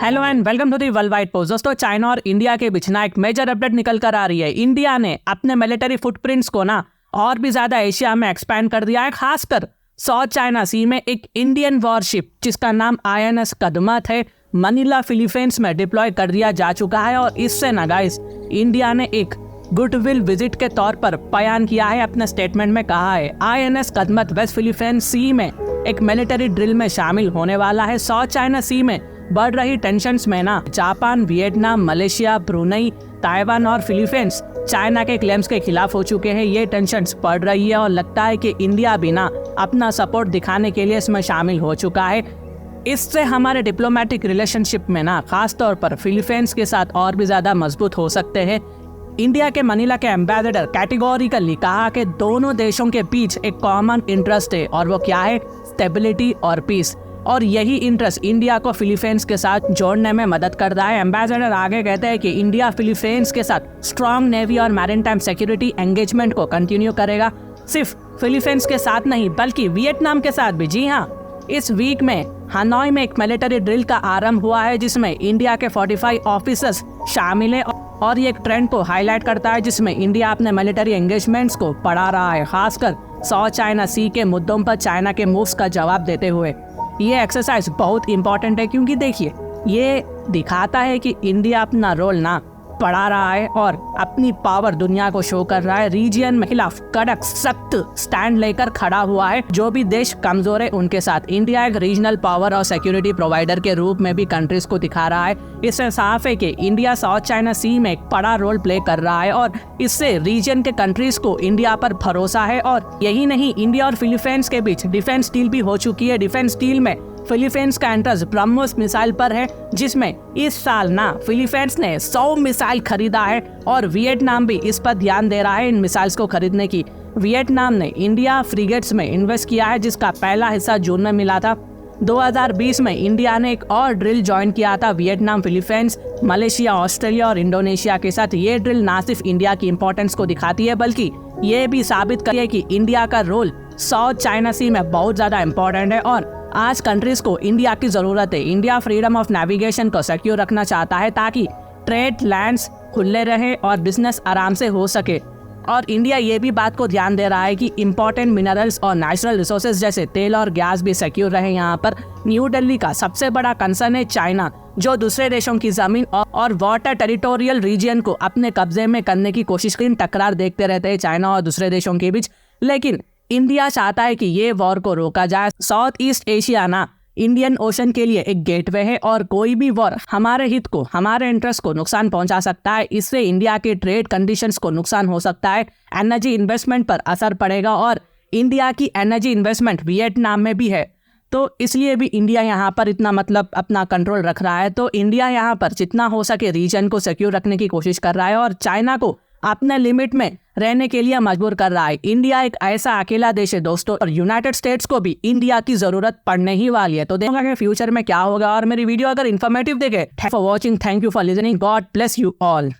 Hello and welcome to the World Wide Post. दोस्तों, China और India के बीच ना एक मेजर अपडेट निकल कर आ रही है। इंडिया ने अपने मिलिट्री फुटप्रिंट्स को ना और भी ज्यादा एशिया में एक्सपैंड कर दिया है। खासकर साउथ चाइना सी में एक इंडियन वॉरशिप जिसका नाम INS कदमत है, मनीला फिलीपींस में डिप्लॉय कर दिया जा चुका है। और इससे ना गाइस, इंडिया ने एक गुडविल विजिट के तौर पर बयान किया है। अपने स्टेटमेंट में कहा है INS कदमत वेस्ट फिलीपींस सी में एक मिलिट्री ड्रिल में शामिल होने वाला है। साउथ चाइना सी में बढ़ रही टेंशन्स में ना Japan, Vietnam, Malaysia, Brunei, Taiwan और फिलीपींस चाइना के क्लेम्स के खिलाफ हो चुके हैं। ये टेंशन्स बढ़ रही है और लगता है कि इंडिया भी ना अपना सपोर्ट दिखाने के लिए इसमें शामिल हो चुका है। इससे हमारे डिप्लोमेटिक रिलेशनशिप में ना खास तौर पर फिलीपींस के साथ और भी ज्यादा मजबूत हो सकते हैं। इंडिया के मनीला के एम्बेसडर कैटेगोरिकली कहा कि दोनों देशों के बीच एक कॉमन इंटरेस्ट है और वो क्या है, स्टेबिलिटी और पीस। और यही इंटरेस्ट इंडिया को फिलीपींस के साथ जोड़ने में मदद करता है। एम्बेसडर आगे कहते हैं कि इंडिया फिलीपींस के साथ स्ट्रॉन्ग नेवी और मैरीटाइम सिक्योरिटी एंगेजमेंट को कंटिन्यू करेगा। सिर्फ फिलीपींस के साथ नहीं बल्कि वियतनाम के साथ भी। जी हाँ, इस वीक में हनोई में एक मिलिट्री ड्रिल का आरंभ हुआ है जिसमें इंडिया के 45 ऑफिसर्स शामिल हैं। और ये एक ट्रेंड को हाईलाइट करता है जिसमें इंडिया अपने मिलिट्री एंगेजमेंट्स को बढ़ा रहा है, खासकर साउथ चाइना सी के मुद्दों पर चाइना के मूव्स का जवाब देते हुए। ये एक्सरसाइज बहुत इंपॉर्टेंट है क्योंकि देखिए, ये दिखाता है कि इंडिया अपना रोल ना बढ़ा रहा है और अपनी पावर दुनिया को शो कर रहा है। रीजियन में खिलाफ कड़क सख्त स्टैंड लेकर खड़ा हुआ है। जो भी देश कमजोर है उनके साथ इंडिया एक रीजनल पावर और सिक्योरिटी प्रोवाइडर के रूप में भी कंट्रीज को दिखा रहा है। इससे साफ है कि इंडिया साउथ चाइना सी में एक बड़ा रोल प्ले कर रहा है और इससे रीजन के कंट्रीज को इंडिया पर भरोसा है। और यही नहीं, इंडिया और फिलीपींस के बीच डिफेंस डील भी हो चुकी है। डिफेंस डील में फिलीपींस का इंटरेस्ट ब्रह्मोस मिसाइल पर है जिसमें इस साल ना फिलीपींस ने 100 मिसाइल खरीदा है और वियतनाम भी इस पर ध्यान दे रहा है इन मिसाइल्स को खरीदने की। वियतनाम ने इंडिया फ्रिगेट्स में इन्वेस्ट किया है जिसका पहला हिस्सा जून में मिला था। 2020 में इंडिया ने एक और ड्रिल ज्वाइन किया था वियतनाम, फिलीपींस, मलेशिया, ऑस्ट्रेलिया और इंडोनेशिया के साथ। ये ड्रिल ना सिर्फ इंडिया की इंपॉर्टेंस को दिखाती है बल्कि ये भी साबित करती है कि इंडिया का रोल साउथ चाइना सी में बहुत ज्यादा इंपॉर्टेंट है और आज कंट्रीज को इंडिया की जरूरत है। इंडिया फ्रीडम ऑफ नेविगेशन को सिक्योर रखना चाहता है ताकि ट्रेड लैंड्स खुले रहे और बिजनेस आराम से हो सके। और इंडिया ये भी बात को ध्यान दे रहा है कि इंपॉर्टेंट मिनरल्स और नेचुरल रिसोर्सेज जैसे तेल और गैस भी सिक्योर रहे यहाँ पर। न्यू दिल्ली का सबसे बड़ा कंसर्न है चाइना, जो दूसरे देशों की जमीन और वाटर टेरिटोरियल रीजन को अपने कब्जे में करने की कोशिश की। टकरार देखते रहते हैं चाइना और दूसरे देशों के बीच, लेकिन इंडिया चाहता है कि ये वॉर को रोका जाए। साउथ ईस्ट एशिया ना इंडियन ओशन के लिए एक गेटवे है और कोई भी वॉर हमारे हित को, हमारे इंटरेस्ट को नुकसान पहुंचा सकता है। इससे इंडिया के ट्रेड कंडीशंस को नुकसान हो सकता है, एनर्जी इन्वेस्टमेंट पर असर पड़ेगा और इंडिया की एनर्जी इन्वेस्टमेंट वियतनाम में भी है। तो इसलिए भी इंडिया यहाँ पर इतना अपना कंट्रोल रख रहा है। तो इंडिया यहाँ पर जितना हो सके रीजन को सिक्योर रखने की कोशिश कर रहा है और चाइना को अपने लिमिट में रहने के लिए मजबूर कर रहा है। इंडिया एक ऐसा अकेला देश है दोस्तों, और यूनाइटेड स्टेट्स को भी इंडिया की जरूरत पड़ने ही वाली है। तो देखोगा कि फ्यूचर में क्या होगा। और मेरी वीडियो अगर इन्फॉर्मेटिव देखे, thank for watching, thank you for listening, God bless you all.